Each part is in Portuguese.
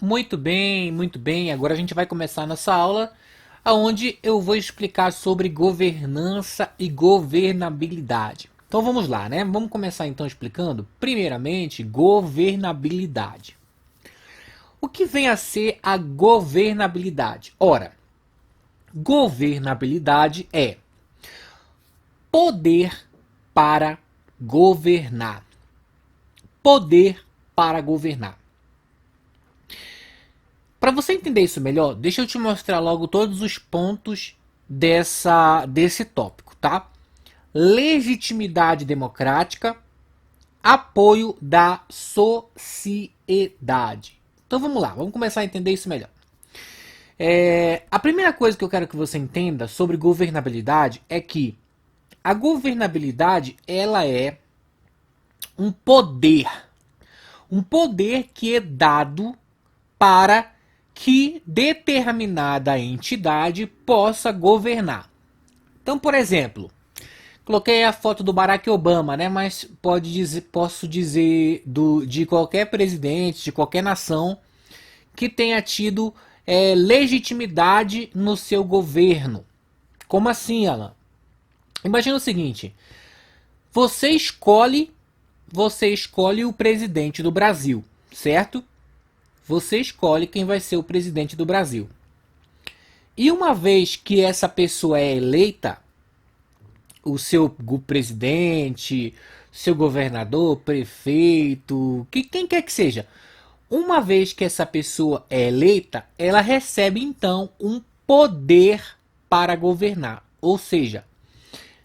Muito bem, muito bem. Agora a gente vai começar nossa aula, onde eu vou explicar sobre governança e governabilidade. Então vamos lá, né? Vamos começar então explicando, primeiramente, governabilidade. O que vem a ser a governabilidade? Ora, governabilidade é poder para governar. Poder para governar. Para você entender isso melhor, deixa eu te mostrar logo todos os pontos desse tópico, tá? Legitimidade democrática, apoio da sociedade. Então vamos lá, vamos começar a entender isso melhor. A primeira coisa que eu quero que você entenda sobre governabilidade é que a governabilidade ela é um poder que é dado para que determinada entidade possa governar. Então, por exemplo, coloquei a foto do Barack Obama, né? Mas posso dizer de qualquer presidente, de qualquer nação que tenha tido legitimidade no seu governo. Como assim, Alan? Imagina o seguinte: você escolhe, você escolhe o presidente do Brasil, certo? Você escolhe quem vai ser o presidente do Brasil. E uma vez que essa pessoa é eleita, o seu presidente, seu governador, prefeito, quem quer que seja, uma vez que essa pessoa é eleita, ela recebe então um poder para governar. Ou seja,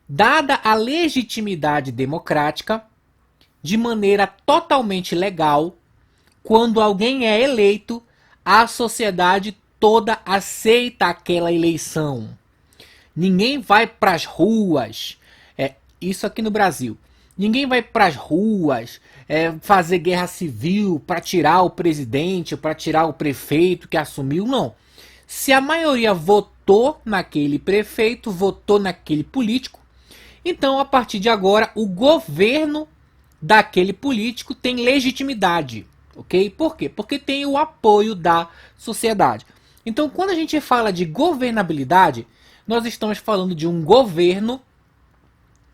dada a legitimidade democrática, de maneira totalmente legal, quando alguém é eleito, a sociedade toda aceita aquela eleição. Ninguém vai para as ruas, isso aqui no Brasil. Ninguém vai para as ruas fazer guerra civil para tirar o presidente, para tirar o prefeito que assumiu, não. Se a maioria votou naquele prefeito, votou naquele político, então a partir de agora o governo daquele político tem legitimidade, ok? Por quê? Porque tem o apoio da sociedade. Então, quando a gente fala de governabilidade, nós estamos falando de um governo,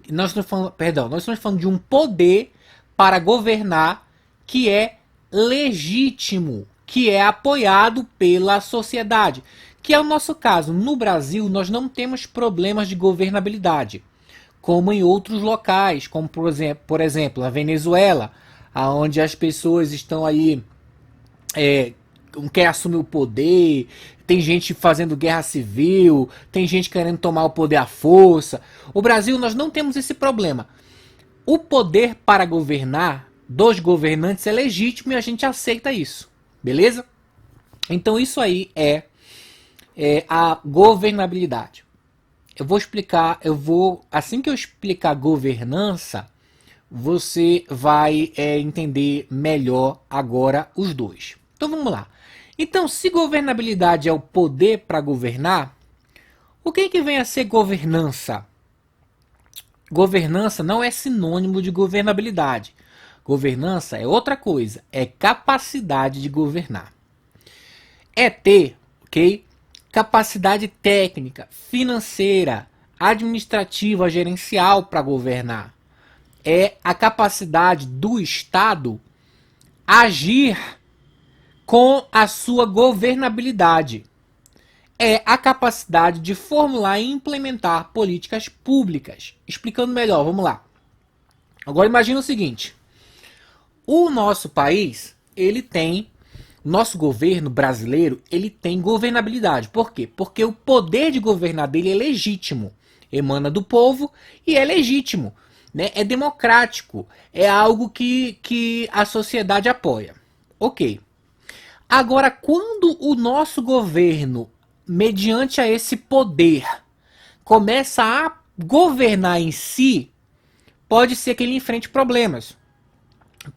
nós estamos falando de um poder para governar que é legítimo, que é apoiado pela sociedade, que é o nosso caso. No Brasil, nós não temos problemas de governabilidade, como em outros locais, como por exemplo a Venezuela, onde as pessoas estão aí, quer assumir o poder, tem gente fazendo guerra civil, tem gente querendo tomar o poder à força. O Brasil, nós não temos esse problema. O poder para governar dos governantes é legítimo e a gente aceita isso, beleza? Então isso aí é a governabilidade. Eu vou explicar, assim que eu explicar governança, você vai entender melhor agora os dois. Então vamos lá. Então, se governabilidade é o poder para governar, o que vem a ser governança? Governança não é sinônimo de governabilidade. Governança é outra coisa, é capacidade de governar. É ter, ok? Capacidade técnica, financeira, administrativa, gerencial para governar. É a capacidade do Estado agir com a sua governabilidade. É a capacidade de formular e implementar políticas públicas. Explicando melhor, vamos lá. Agora imagina o seguinte: o nosso país, nosso governo brasileiro, ele tem governabilidade. Por quê? Porque o poder de governar dele é legítimo, emana do povo e é legítimo, né? É democrático, é algo que a sociedade apoia. Ok. Agora, quando o nosso governo, mediante a esse poder, começa a governar em si, pode ser que ele enfrente problemas.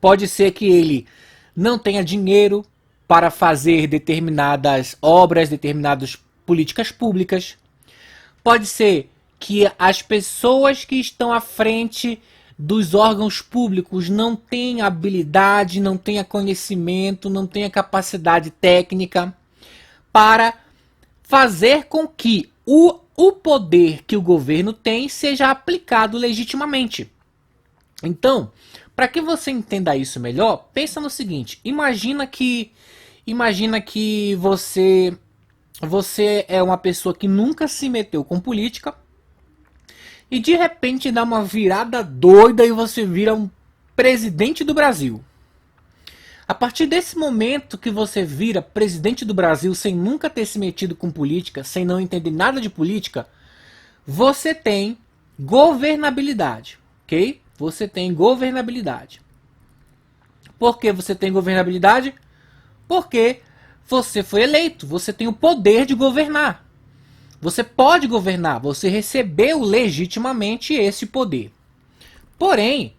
Pode ser que ele não tenha dinheiro para fazer determinadas obras, determinadas políticas públicas. Pode ser que as pessoas que estão à frente dos órgãos públicos não tem habilidade, não tem conhecimento, não tem capacidade técnica para fazer com que o poder que o governo tem seja aplicado legitimamente. Então, para que você entenda isso melhor, pensa no seguinte: imagina que você é uma pessoa que nunca se meteu com política e de repente dá uma virada doida e você vira um presidente do Brasil. A partir desse momento que você vira presidente do Brasil sem nunca ter se metido com política, sem não entender nada de política, você tem governabilidade, ok? Você tem governabilidade. Por que você tem governabilidade? Porque você foi eleito, você tem o poder de governar. Você pode governar, você recebeu legitimamente esse poder. Porém,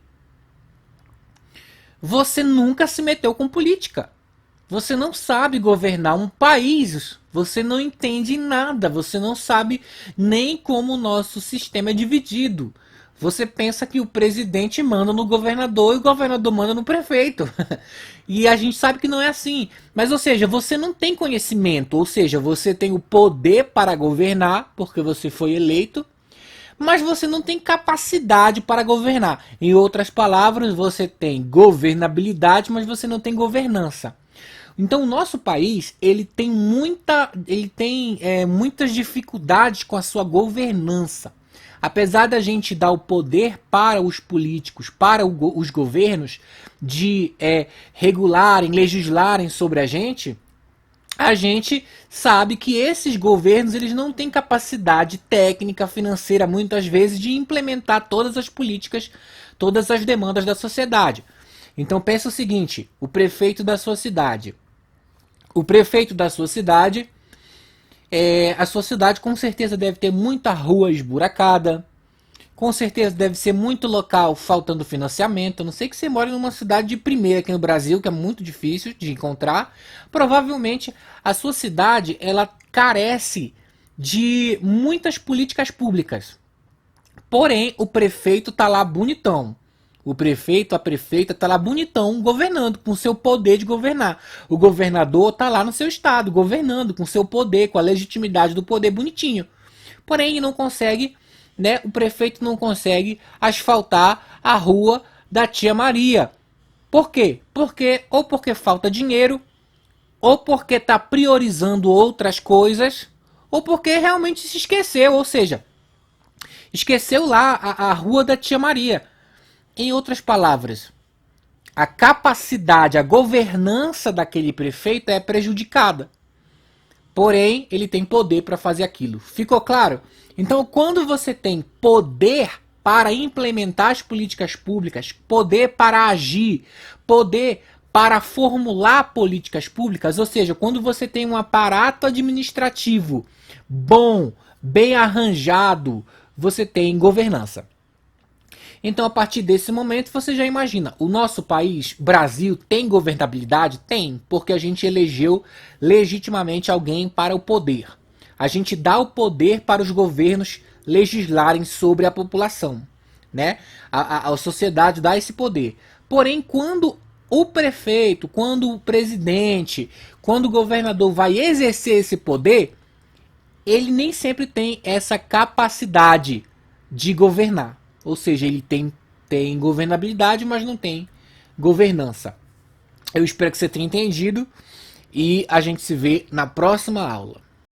você nunca se meteu com política. Você não sabe governar um país, você não entende nada, você não sabe nem como o nosso sistema é dividido. Você pensa que o presidente manda no governador e o governador manda no prefeito. E a gente sabe que não é assim. Mas, ou seja, você não tem conhecimento, ou seja, você tem o poder para governar, porque você foi eleito, mas você não tem capacidade para governar. Em outras palavras, você tem governabilidade, mas você não tem governança. Então, o nosso país ele tem muitas dificuldades com a sua governança. Apesar da gente dar o poder para os políticos, para os governos, de regularem, legislarem sobre a gente sabe que esses governos eles não têm capacidade técnica, financeira, muitas vezes, de implementar todas as políticas, todas as demandas da sociedade. Então pensa o seguinte: o prefeito da sua cidade. A sua cidade com certeza deve ter muita rua esburacada, com certeza deve ser muito local faltando financiamento. A não sei que você mora numa cidade de primeira aqui no Brasil, que é muito difícil de encontrar. Provavelmente a sua cidade ela carece de muitas políticas públicas. Porém, o prefeito tá lá bonitão. O prefeito, a prefeita tá lá bonitão, governando, com seu poder de governar. O governador tá lá no seu estado, governando, com seu poder, com a legitimidade do poder bonitinho. Porém, ele não consegue, né? O prefeito não consegue asfaltar a rua da Tia Maria. Por quê? Porque falta dinheiro, ou porque tá priorizando outras coisas, ou porque realmente se esqueceu, ou seja, esqueceu lá a rua da Tia Maria. Em outras palavras, a capacidade, a governança daquele prefeito é prejudicada. Porém, ele tem poder para fazer aquilo. Ficou claro? Então, quando você tem poder para implementar as políticas públicas, poder para agir, poder para formular políticas públicas, ou seja, quando você tem um aparato administrativo bom, bem arranjado, você tem governança. Então, a partir desse momento, você já imagina, o nosso país, Brasil, tem governabilidade? Tem, porque a gente elegeu legitimamente alguém para o poder. A gente dá o poder para os governos legislarem sobre a população, né? A sociedade dá esse poder. Porém, quando o prefeito, quando o presidente, quando o governador vai exercer esse poder, ele nem sempre tem essa capacidade de governar. Ou seja, ele tem governabilidade, mas não tem governança. Eu espero que você tenha entendido e a gente se vê na próxima aula.